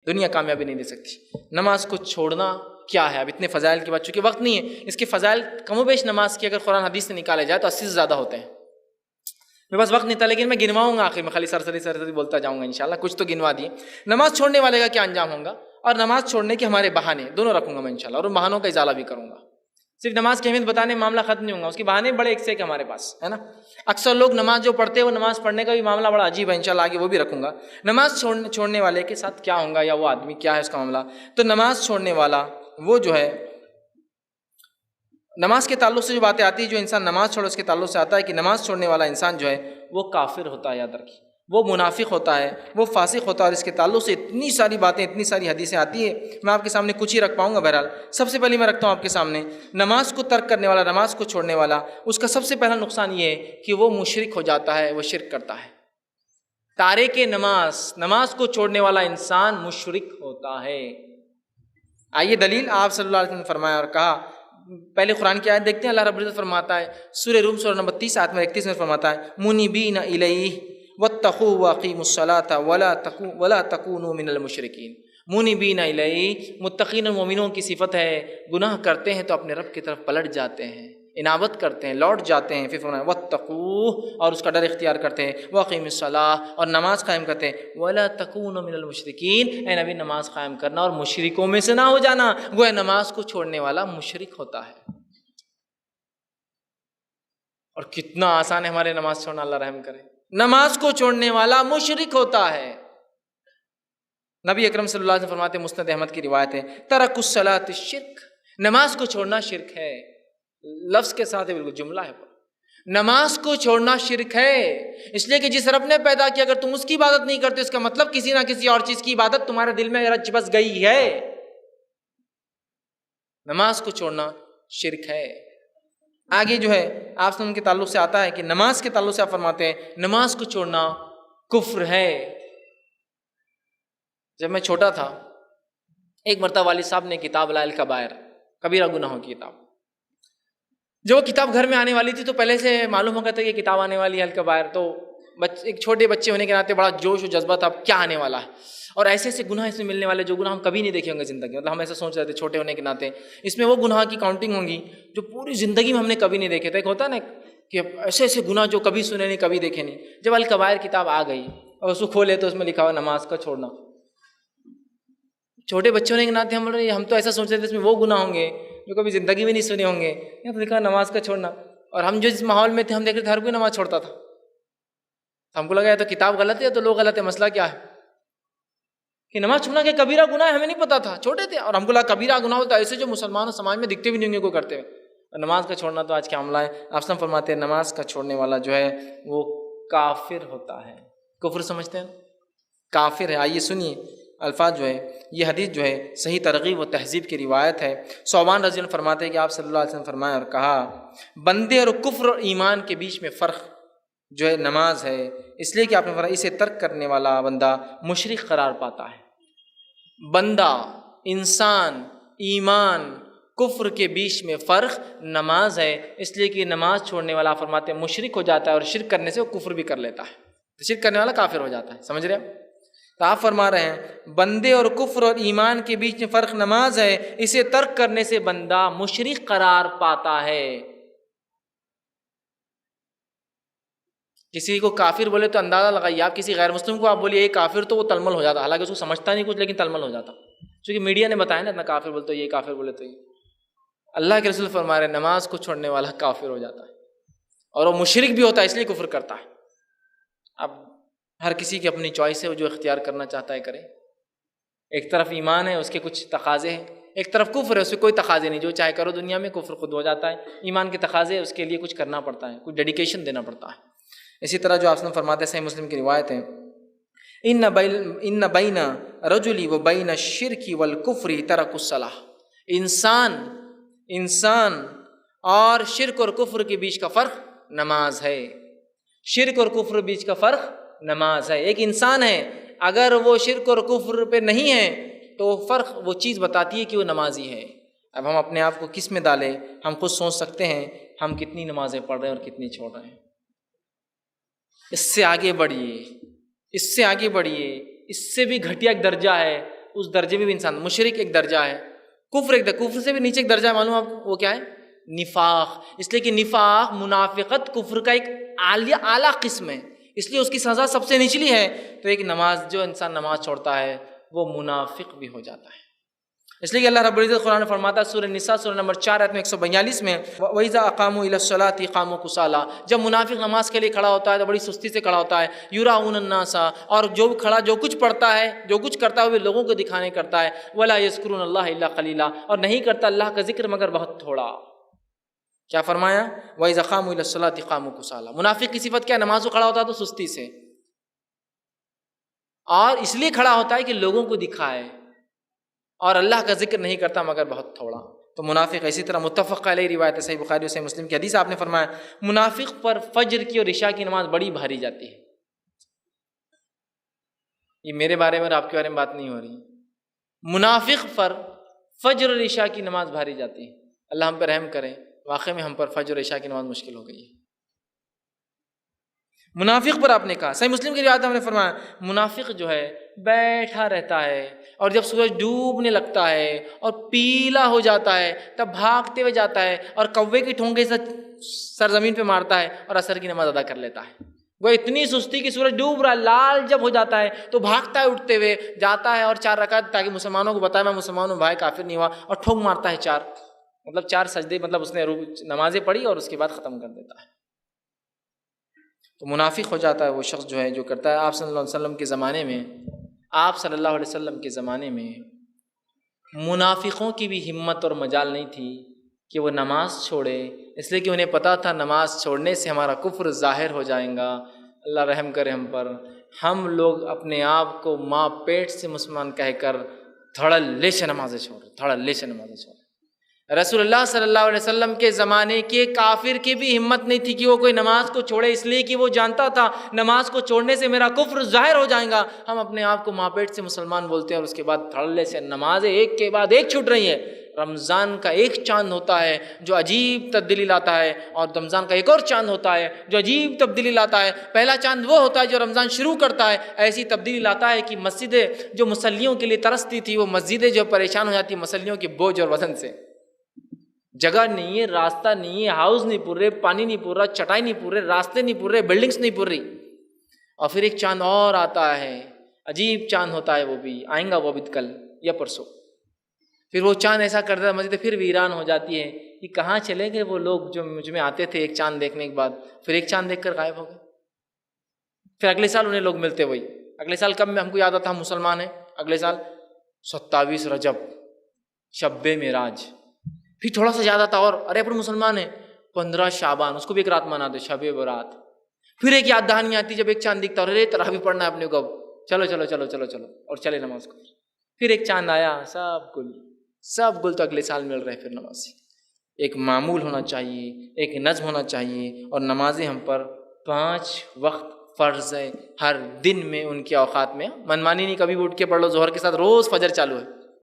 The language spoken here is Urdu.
دنیا کامیابی نہیں دے سکتی۔ نماز کو چھوڑنا کیا ہے؟ اب اتنے فضائل کی بات، چونکہ وقت نہیں ہے، اس کے فضائل کم و بیش نماز کی اگر قرآن حدیث سے نکالے جائے تو 80 سے زیادہ ہوتے ہیں۔ میرے پاس وقت نہیں تھا لیکن میں گنواؤں گا آخر میں، خالی سرسری بولتا جاؤں گا انشاءاللہ، کچھ تو گنوا دیے۔ نماز چھوڑنے والے کا کیا انجام ہوگا، اور نماز چھوڑنے کے ہمارے بہانے دونوں رکھوں گا میں انشاءاللہ، اور ان بہانوں کا ازالہ بھی کروں گا۔ صرف نماز کی اہمیت بتانے میں معاملہ ختم نہیں ہوگا، اس کے بہانے بڑے ایک سے ایک ہمارے پاس ہے نا۔ اکثر لوگ نماز جو پڑھتے ہیں وہ نماز پڑھنے کا بھی معاملہ بڑا عجیب ہے، انشاءاللہ آگے وہ بھی رکھوں گا۔ نماز چھوڑنے والے کے ساتھ کیا ہوگا، یا وہ آدمی کیا ہے اس کا معاملہ۔ تو نماز چھوڑنے والا وہ جو ہے، نماز کے تعلق سے جو باتیں آتی ہیں، جو انسان نماز چھوڑے اس کے تعلق سے آتا ہے کہ نماز چھوڑنے والا انسان جو ہے وہ کافر ہوتا ہے، یاد رکھیے، وہ منافق ہوتا ہے، وہ فاسق ہوتا ہے، اور اس کے تعلق سے اتنی ساری باتیں، اتنی ساری حدیثیں آتی ہیں، میں آپ کے سامنے کچھ ہی رکھ پاؤں گا۔ بہرحال سب سے پہلے میں رکھتا ہوں آپ کے سامنے، نماز کو ترک کرنے والا، نماز کو چھوڑنے والا، اس کا سب سے پہلا نقصان یہ ہے کہ وہ مشرک ہو جاتا ہے، وہ شرک کرتا ہے۔ تارک نماز، نماز کو چھوڑنے والا انسان مشرک ہوتا ہے۔ آئیے دلیل، آپ صلی اللہ علیہ وسلم نے فرمایا اور کہا، پہلے قرآن کی آیت دیکھتے ہیں، اللہ رب العزت فرماتا ہے سورہ روم سورہ نمبر 30 آیت میں 31 میں فرماتا ہے منیبین الیہ واتقوا واقیموا الصلاۃ ولا تکونوا من المشرکین۔ منیبین الیہ، متقین اور مومنوں کی صفت ہے، گناہ کرتے ہیں تو اپنے رب کی طرف پلٹ جاتے ہیں، انابت کرتے ہیں، لوٹ جاتے ہیں۔ پھر فرمایا واتقوا، اور اس کا ڈر اختیار کرتے ہیں، واقیموا الصلاۃ، اور نماز قائم کرتے ہیں، ولا تکونوا من المشرکین، اے نبی نماز قائم کرنا اور مشرکوں میں سے نہ ہو جانا۔ گویا نماز کو چھوڑنے والا مشرک ہوتا ہے۔ اور کتنا آسان ہے ہمارے نماز چھوڑنا، اللہ رحم کرے۔ نماز کو چھوڑنے والا مشرک ہوتا ہے۔ نبی اکرم صلی اللہ علیہ وسلم فرماتے ہیں، مسند احمد کی روایت ہے، ترک الصلاۃ شرک، نماز کو چھوڑنا شرک ہے۔ لفظ کے ساتھ بالکل جملہ ہے، نماز کو چھوڑنا شرک ہے۔ اس لیے کہ جس رب نے پیدا کیا، اگر تم اس کی عبادت نہیں کرتے، اس کا مطلب کسی نہ کسی اور چیز کی عبادت تمہارے دل میں رچ بس گئی ہے۔ نماز کو چھوڑنا شرک ہے۔ آگے جو ہے آپ سے ان کے تعلق سے آتا ہے کہ نماز کے تعلق سے آپ فرماتے ہیں نماز کو چھوڑنا کفر ہے۔ جب میں چھوٹا تھا، ایک مرتبہ والد صاحب نے کتاب لایا الکبائر، کبیرہ گناہوں کی کتاب، جو وہ کتاب گھر میں آنے والی تھی تو پہلے سے معلوم ہو گیا تھا کہ یہ کتاب آنے والی ہے الکبائر، تو ایک چھوٹے بچے ہونے کے ناطے بڑا جوش و جذبہ تھا، اب کیا آنے والا ہے، اور ایسے ایسے گناہ اس میں ملنے والے جو گناہ ہم کبھی نہیں دیکھے ہوں گے زندگی، مطلب ہم ایسا سوچ رہے تھے چھوٹے ہونے کے ناطے اس میں وہ گناہ کی کاؤنٹنگ ہوں گی جو پوری زندگی میں ہم نے کبھی نہیں دیکھے تھے۔ ایک ہوتا ہے نا کہ ایسے ایسے گناہ جو کبھی سنے نہیں، کبھی دیکھے نہیں۔ جب الکبائر کتاب آ گئی اور اس کو کھولے تو اس میں لکھا ہوا نماز کا چھوڑنا۔ چھوٹے بچے ہونے کے ناطے ہم تو ایسا سوچ رہے تھے اس میں وہ گناہ ہوں گے جو کبھی زندگی میں نہیں سنے ہوں گے، یہاں تو لکھا نماز کا چھوڑنا۔ اور ہم جو جس ماحول میں تھے ہم دیکھ رہے تھے ہر کوئی نماز چھوڑتا تھا، ہم کو لگا یا تو کتاب غلط ہے یا تو لوگ غلط ہے، مسئلہ کیا ہے کہ نماز چھوڑنا کہ کبیرہ گناہ ہے، ہمیں نہیں پتا تھا، چھوٹے تھے، اور ہم کو لگا کبیرہ گناہ ہوتا ہے ایسے جو مسلمانوں سماج میں دکھتے بھی نہیں ہوں گے کوئی کرتے ہوئے، اور نماز کا چھوڑنا تو آج کا معاملہ ہے۔ آپ سب فرماتے ہیں نماز کا چھوڑنے والا جو ہے وہ کافر ہوتا ہے۔ کفر سمجھتے ہیں، کافر ہے۔ آئیے سنیے الفاظ جو ہے، یہ حدیث جو ہے صحیح ترغیب و تہذیب کی روایت ہے۔ ثوبان رضی اللہ عنہ فرماتے ہیں کہ آپ صلی اللہ علیہ وسلم فرمایا اور کہا، بندے اور کفر اور ایمان کے بیچ میں فرق جو ہے نماز ہے، اس لیے کہ آپ نے فرمایا اسے ترک کرنے والا بندہ مشرک قرار پاتا ہے۔ بندہ، انسان، ایمان، کفر کے بیچ میں فرق نماز ہے، اس لیے کہ نماز چھوڑنے والا فرماتے ہیں مشرک ہو جاتا ہے، اور شرک کرنے سے وہ کفر بھی کر لیتا ہے، تو شرک کرنے والا کافر ہو جاتا ہے۔ سمجھ رہے ہیں؟ تو آپ فرما رہے ہیں بندے اور کفر اور ایمان کے بیچ میں فرق نماز ہے، اسے ترک کرنے سے بندہ مشرک قرار پاتا ہے۔ کسی کو کافر بولے تو اندازہ لگائیے، آپ کسی غیر مسلم کو آپ بولیے یہ کافر تو وہ تلمل ہو جاتا، حالانکہ اس کو سمجھتا نہیں کچھ لیکن تلمل ہو جاتا، چونکہ میڈیا نے بتایا نا اتنا کافر بولے تو یہ، کافر بولے تو یہ۔ اللہ کے رسول فرما رہے ہیں نماز کو چھوڑنے والا کافر ہو جاتا ہے، اور وہ مشرک بھی ہوتا ہے اس لیے کفر کرتا ہے۔ اب ہر کسی کی اپنی چوائس ہے، وہ جو اختیار کرنا چاہتا ہے کرے۔ ایک طرف ایمان ہے، اس کے کچھ تقاضے ہیں، ایک طرف کفر ہے، اس سے کوئی تقاضے نہیں، جو چاہے کرو دنیا میں، کفر خود ہو جاتا ہے۔ ایمان کے تقاضے اس کے لیے کچھ کرنا پڑتا ہے، کچھ ڈیڈیکیشن دینا پڑتا ہے۔ اسی طرح جو آپ نے فرماتے ہیں صحیح مسلم کی روایت ہے، ان بین رجل و بین الشرک والکفر ترک الصلاۃ، انسان اور شرک اور کفر کے بیچ کا فرق نماز ہے۔ شرک اور کفر کے بیچ کا فرق نماز ہے۔ ایک انسان ہے، اگر وہ شرک اور کفر پہ نہیں ہے تو فرق وہ چیز بتاتی ہے کہ وہ نمازی ہے۔ اب ہم اپنے آپ کو کس میں ڈالیں، ہم خود سوچ سکتے ہیں ہم کتنی نمازیں پڑھ رہے ہیں اور کتنی چھوڑ رہے ہیں۔ اس سے آگے بڑھیے، اس سے آگے بڑھیے، اس سے بھی گھٹیا ایک درجہ ہے، اس درجے میں بھی انسان، مشرک ایک درجہ ہے، کفر ایک درجہ، کفر سے بھی نیچے ایک درجہ ہے، معلوم آپ کو وہ کیا ہے؟ نفاق. اس لیے کہ نفاق، منافقت کفر کا ایک اعلیٰ قسم ہے، اس لیے اس کی سزا سب سے نچلی ہے. تو ایک نماز، جو انسان نماز چھوڑتا ہے وہ منافق بھی ہو جاتا ہے. اس لیے کہ اللہ رب العزت قرآن فرماتا ہے سورہ نساء سورہ نمبر 4 آیت میں 142 میں، وَإِذَا أَقَامُوا إِلَى الصَّلَاةِ قَامُوا كُسَالَىٰ، جب منافق نماز کے لیے کھڑا ہوتا ہے تو بڑی سستی سے کھڑا ہوتا ہے. يُرَاءُونَ النَّاسَ، اور جو بھی کھڑا جو کچھ پڑھتا ہے، جو کچھ کرتا ہے وہ لوگوں کو دکھانے کرتا ہے. وَلَا يَذْكُرُونَ اللَّهَ إِلَّا قَلِيلًا، اور نہیں کرتا اللہ کا ذکر مگر بہت تھوڑا. کیا فرمایا؟ وَإِذَا قَامُوا إِلَى الصَّلَاةِ قَامُوا كُسَالَىٰ. منافق کی صفت کیا ہے؟ نماز کو کھڑا ہوتا ہے تو سستی سے، اور اس لیے کھڑا ہوتا ہے کہ لوگوں کو دکھائے، اور اللہ کا ذکر نہیں کرتا مگر بہت تھوڑا. تو منافق اسی طرح متفق علیہ روایت ہے، صحیح بخاری اور صحیح مسلم کی حدیث. آپ نے فرمایا منافق پر فجر کی اور عشاء کی نماز بڑی بھاری جاتی ہے. یہ میرے بارے میں اور آپ کے بارے میں بات نہیں ہو رہی. منافق پر فجر اور عشاء کی نماز بھاری جاتی ہے. اللہ ہم پہ رحم کرے، واقعی میں ہم پر فجر اور عشاء کی نماز مشکل ہو گئی ہے. منافق پر آپ نے کہا، صحیح مسلم کی روایت ہم نے فرمایا منافق جو ہے بیٹھا رہتا ہے، اور جب سورج ڈوبنے لگتا ہے اور پیلا ہو جاتا ہے تب بھاگتے ہوئے جاتا ہے اور کوے کی ٹھونگے سے سرزمین پہ مارتا ہے اور عصر کی نماز ادا کر لیتا ہے. وہ اتنی سستی کہ سورج ڈوب رہا ہے، لال جب ہو جاتا ہے تو بھاگتا ہے، اٹھتے ہوئے جاتا ہے اور 4 رکعت، تاکہ مسلمانوں کو بتائے میں مسلمان ہوں، بھائی کافر نہیں ہوا، اور ٹھونک مارتا ہے 4، مطلب 4 سجدے، مطلب اس نے نمازیں پڑھی اور اس کے بعد ختم کر دیتا ہے. تو منافق ہو جاتا ہے وہ شخص جو ہے جو کرتا ہے. آپ صلی اللہ علیہ وسلم کے زمانے میں، آپ صلی اللہ علیہ وسلم کے زمانے میں منافقوں کی بھی ہمت اور مجال نہیں تھی کہ وہ نماز چھوڑے، اس لیے کہ انہیں پتہ تھا نماز چھوڑنے سے ہمارا کفر ظاہر ہو جائے گا. اللہ رحم کرے ہم پر. ہم لوگ اپنے آپ کو ماں پیٹ سے مسلمان کہہ کر دھڑلے سے نمازیں چھوڑ، دھڑلے سے نمازیں چھوڑ. رسول اللہ صلی اللہ علیہ وسلم کے زمانے کے کافر کی بھی ہمت نہیں تھی کہ وہ کوئی نماز کو چھوڑے، اس لیے کہ وہ جانتا تھا نماز کو چھوڑنے سے میرا کفر ظاہر ہو جائے گا. ہم اپنے آپ کو ماں پیٹ سے مسلمان بولتے ہیں اور اس کے بعد دھڑلے سے نمازیں ایک کے بعد ایک چھوٹ رہی ہیں. رمضان کا ایک چاند ہوتا ہے جو عجیب تبدیلی لاتا ہے، اور رمضان کا ایک اور چاند ہوتا ہے جو عجیب تبدیلی لاتا ہے. پہلا چاند وہ ہوتا ہے جو رمضان شروع کرتا ہے، ایسی تبدیلی لاتا ہے کہ مسجدیں جو مصلیوں کے لیے ترستی تھی وہ مسجدیں جو پریشان ہو جاتی ہیں مصلیوں کے بوجھ اور وزن سے. جگہ نہیں ہے، راستہ نہیں ہے، ہاؤس نہیں پور رہے، پانی نہیں پور رہا، چٹائی نہیں پور رہے، راستے نہیں پور رہے، بلڈنگس نہیں پور رہی. اور پھر ایک چاند اور آتا ہے، عجیب چاند ہوتا ہے، وہ بھی آئیں گا، وہ بھی کل یا پرسوں. پھر وہ چاند ایسا کرتا ہے مسجد پھر ویران ہو جاتی ہے کہ کہاں چلے گئے وہ لوگ جو مجھ میں آتے تھے ایک چاند دیکھنے کے بعد. پھر ایک چاند دیکھ کر غائب ہو گئے. پھر اگلے سال انہیں لوگ ملتے وہی. اگلے سال کب میں ہم کو یاد آتا ہم مسلمان ہیں، اگلے سال 27 رجب، شب معراج. پھر تھوڑا سا زیادہ تھا اور ارے پر مسلمان ہیں 15 شعبان، اس کو بھی ایک رات مناتے شب برات. پھر ایک یاد دہانی آتی جب ایک چاند دکھتا اور ارے تراویح پڑھنا ہے اپنے کو، چلو چلو چلو چلو چلو اور چلے نماز کو. پھر ایک چاند آیا، سب گل تو اگلے سال مل رہے. پھر نماز ایک معمول ہونا چاہیے، ایک نظم ہونا چاہیے. اور نمازیں ہم پر 5 وقت فرض ہے ہر دن میں، ان کے اوقات میں. منمانی نہیں کبھی بھی اٹھ کے پڑھ لو ظہر کے ساتھ، روز فجر چالو ہے.